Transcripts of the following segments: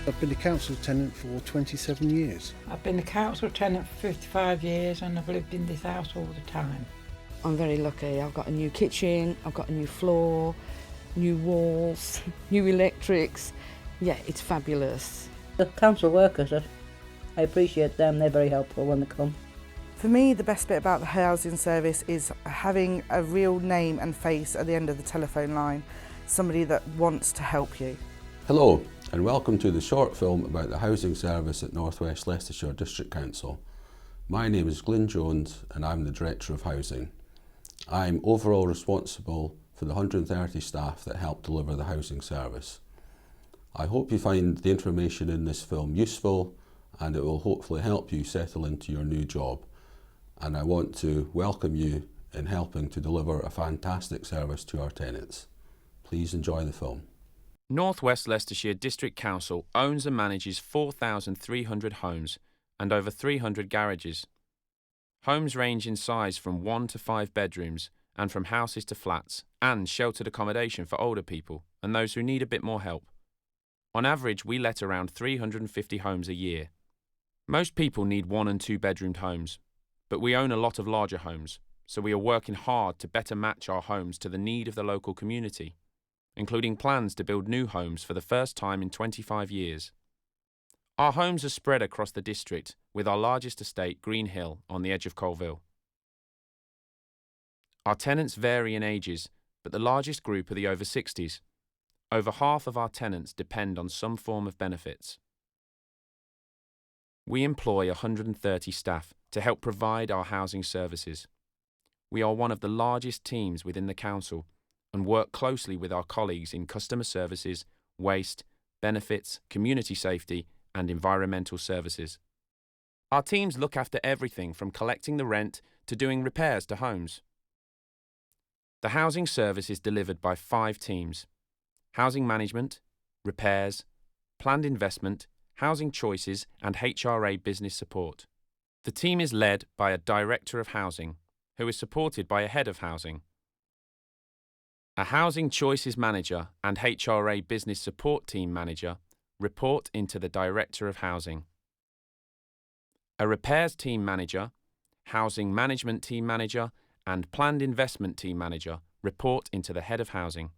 I've been a council tenant for 27 years. I've been a council tenant for 55 years and I've lived in this house all the time. I'm very lucky. I've got a new kitchen, I've got a new floor, new walls, new electrics. Yeah, it's fabulous. The council workers, I appreciate them, they're very helpful when they come. For me, the best bit about the housing service is having a real name and face at the end of the telephone line, somebody that wants to help you. Hello and welcome to the short film about the housing service at North West Leicestershire District Council. My name is Glyn Jones and I'm the Director of Housing. I'm overall responsible for the 130 staff that help deliver the housing service. I hope you find the information in this film useful and it will hopefully help you settle into your new job. And I want to welcome you in helping to deliver a fantastic service to our tenants. Please enjoy the film. North West Leicestershire District Council owns and manages 4,300 homes and over 300 garages. Homes range in size from 1 to 5 bedrooms and from houses to flats and sheltered accommodation for older people and those who need a bit more help. On average, we let around 350 homes a year. Most people need 1 and 2 bedroomed homes, but we own a lot of larger homes, so we are working hard to better match our homes to the need of the local community, including plans to build new homes for the first time in 25 years. Our homes are spread across the district, with our largest estate, Green Hill, on the edge of Colville. Our tenants vary in ages, but the largest group are the over 60s. Over half of our tenants depend on some form of benefits. We employ 130 staff to help provide our housing services. We are one of the largest teams within the council and work closely with our colleagues in customer services, waste, benefits, community safety and environmental services. Our teams look after everything from collecting the rent to doing repairs to homes. The housing service is delivered by 5 teams: housing management, repairs, planned investment, housing choices and HRA business support. The team is led by a Director of Housing, who is supported by a Head of Housing. A Housing Choices Manager and HRA Business Support Team Manager report into the Director of Housing. A Repairs Team Manager, Housing Management Team Manager and Planned Investment Team Manager report into the Head of Housing.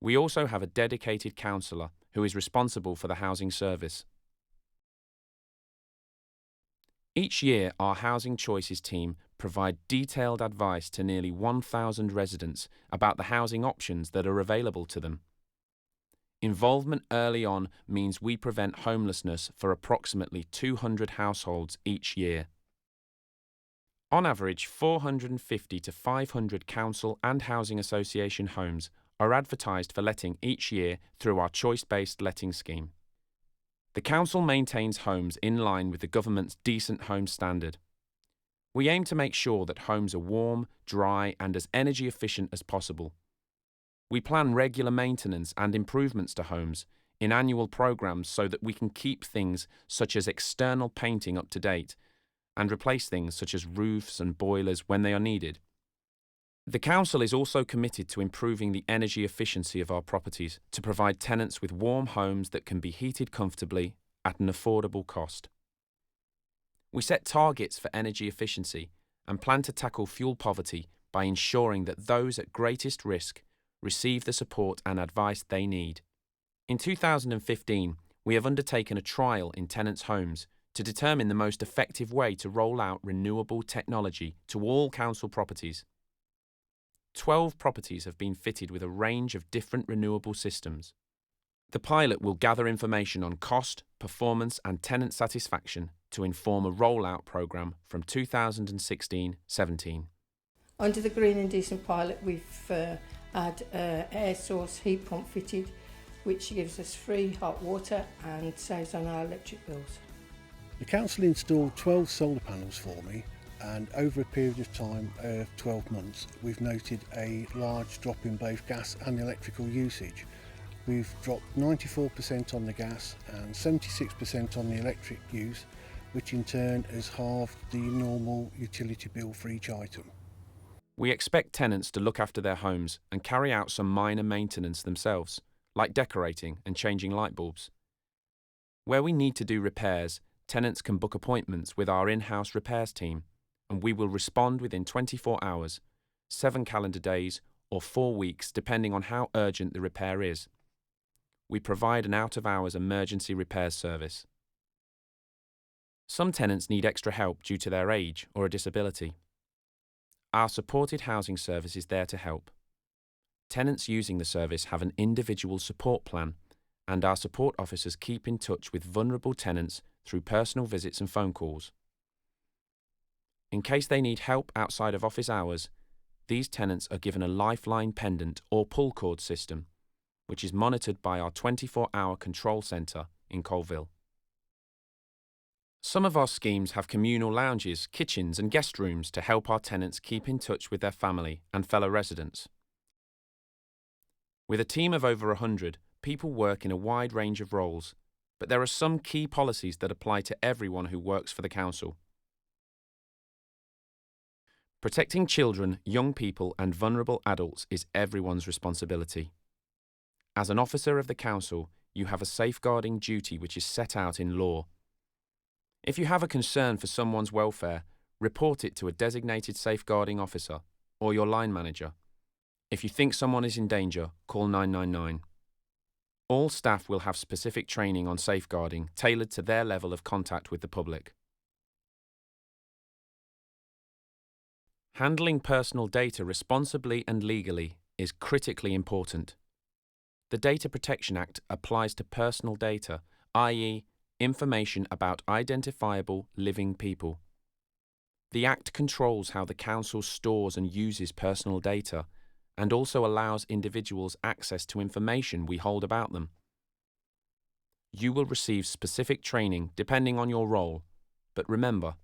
We also have a dedicated counsellor who is responsible for the housing service. Each year, our Housing Choices team provide detailed advice to nearly 1,000 residents about the housing options that are available to them. Involvement early on means we prevent homelessness for approximately 200 households each year. On average, 450 to 500 council and housing association homes are advertised for letting each year through our choice-based letting scheme. The council maintains homes in line with the government's Decent Homes Standard. We aim to make sure that homes are warm, dry and as energy efficient as possible. We plan regular maintenance and improvements to homes in annual programmes so that we can keep things such as external painting up to date and replace things such as roofs and boilers when they are needed. The council is also committed to improving the energy efficiency of our properties to provide tenants with warm homes that can be heated comfortably at an affordable cost. We set targets for energy efficiency and plan to tackle fuel poverty by ensuring that those at greatest risk receive the support and advice they need. In 2015, we have undertaken a trial in tenants' homes to determine the most effective way to roll out renewable technology to all council properties. 12 properties have been fitted with a range of different renewable systems. The pilot will gather information on cost, performance and tenant satisfaction to inform a rollout programme from 2016-17. Under the Green and Decent pilot, we've had air source heat pump fitted, which gives us free hot water and saves on our electric bills. The council installed 12 solar panels for me, and over a period of time of 12 months we've noted a large drop in both gas and electrical usage. We've dropped 94% on the gas and 76% on the electric use, which in turn has halved the normal utility bill for each item. We expect tenants to look after their homes and carry out some minor maintenance themselves, like decorating and changing light bulbs. Where we need to do repairs, tenants can book appointments with our in-house repairs team, and we will respond within 24 hours, 7 calendar days, or 4 weeks, depending on how urgent the repair is. We provide an out-of-hours emergency repairs service. Some tenants need extra help due to their age or a disability. Our supported housing service is there to help. Tenants using the service have an individual support plan, and our support officers keep in touch with vulnerable tenants through personal visits and phone calls. In case they need help outside of office hours, these tenants are given a lifeline pendant or pull cord system, which is monitored by our 24-hour control centre in Colville. Some of our schemes have communal lounges, kitchens and guest rooms to help our tenants keep in touch with their family and fellow residents. With a team of over 100, people work in a wide range of roles, but there are some key policies that apply to everyone who works for the council. Protecting children, young people and vulnerable adults is everyone's responsibility. As an officer of the council, you have a safeguarding duty which is set out in law. If you have a concern for someone's welfare, report it to a designated safeguarding officer or your line manager. If you think someone is in danger, call 999. All staff will have specific training on safeguarding tailored to their level of contact with the public. Handling personal data responsibly and legally is critically important. The Data Protection Act applies to personal data, i.e., information about identifiable living people. The Act controls how the Council stores and uses personal data, and also allows individuals access to information we hold about them. You will receive specific training depending on your role, but remember,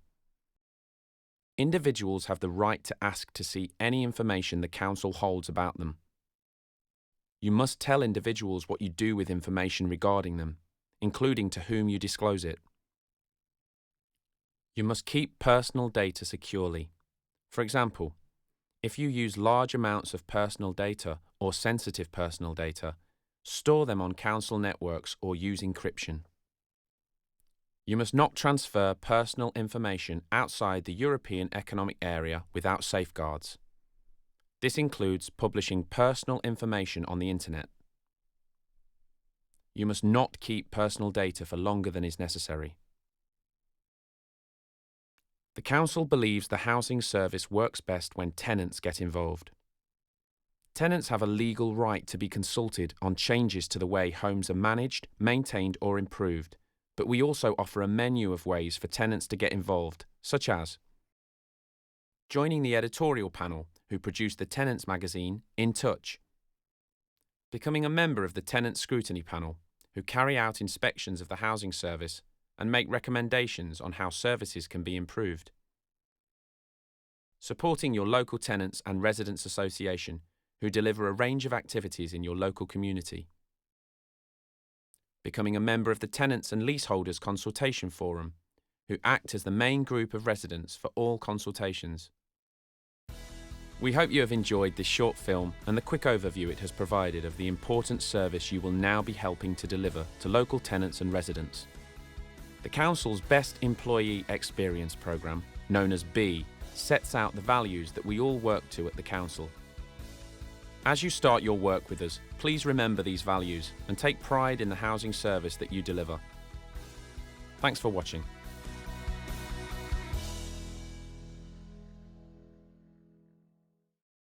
individuals have the right to ask to see any information the Council holds about them. You must tell individuals what you do with information regarding them, including to whom you disclose it. You must keep personal data securely. For example, if you use large amounts of personal data or sensitive personal data, store them on council networks or use encryption. You must not transfer personal information outside the European Economic Area without safeguards. This includes publishing personal information on the internet. You must not keep personal data for longer than is necessary. The Council believes the housing service works best when tenants get involved. Tenants have a legal right to be consulted on changes to the way homes are managed, maintained or improved, but we also offer a menu of ways for tenants to get involved, such as joining the editorial panel who produce the tenants magazine In Touch, becoming a member of the tenant scrutiny panel who carry out inspections of the housing service and make recommendations on how services can be improved. Supporting your local tenants and residents association, who deliver a range of activities in your local community. Becoming a member of the Tenants and Leaseholders Consultation Forum, who act as the main group of residents for all consultations. We hope you have enjoyed this short film and the quick overview it has provided of the important service you will now be helping to deliver to local tenants and residents. The Council's Best Employee Experience programme, known as B, sets out the values that we all work to at the Council. As you start your work with us, please remember these values and take pride in the housing service that you deliver. Thanks for watching.